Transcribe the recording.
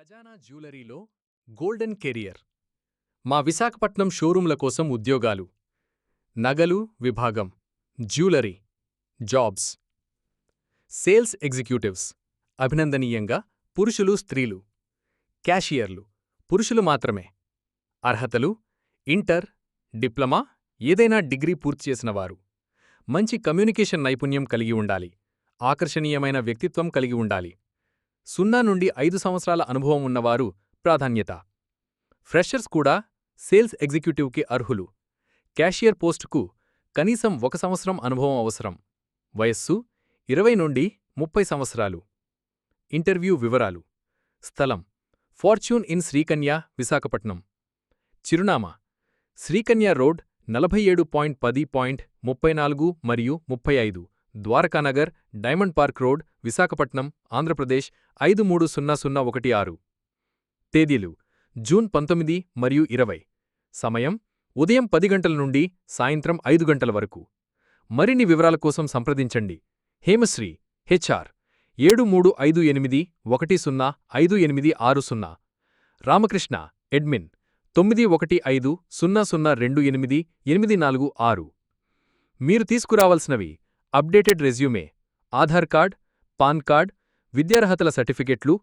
ఖజానా జ్యువెలరీలో golden career మా విశాఖపట్నం షోరూంల కోసం ఉద్యోగాలు నగలు విభాగం జ్యువెలరీ జాబ్స్ సేల్స్ ఎగ్జిక్యూటివ్స్ అభినందనీయంగా పురుషులు స్త్రీలు క్యాషియర్లు పురుషులు మాత్రమే అర్హతలు ఇంటర్ డిప్లొమా ఏదైనా డిగ్రీ పూర్తి చేసినవారు మంచి కమ్యూనికేషన్ నైపుణ్యం కలిగి ఉండాలి ఆకర్షణీయమైన వ్యక్తిత్వం కలిగి ఉండాలి 0 నుండి 5 సంవత్సరాల అనుభవం ఉన్నవారు ప్రాధాన్యత ఫ్రెషర్స్ కూడా సేల్స్ ఎగ్జిక్యూటివ్కి అర్హులు క్యాషియర్ పోస్టుకు కనీసం 1 సంవత్సరం అనుభవం అవసరం వయస్సు 20 నుండి 30 సంవత్సరాలు ఇంటర్వ్యూ వివరాలు స్థలం ఫార్చ్యూన్ ఇన్ శ్రీకన్య విశాఖపట్నం చిరునామా శ్రీకన్య రోడ్ 47.10.34 మరియు 35 Dwarakanagar diamond park road Visakhapatnam Andhra Pradesh 530016 తేదీలు జూన్ 19 మరియు 20 సమయం ఉదయం 10 గంటల నుండి సాయంత్రం 5 గంటల వరకు మరిన్ని వివరాల కోసం సంప్రదించండి హేమశ్రీ హెచ్ఆర్ 7358105860 రామకృష్ణ అడ్మిన్ 9150028846 మీరు తీసుకురావాల్సినవి updated resume Aadhaar card PAN card విద్యార్హతల సర్టిఫికెట్లు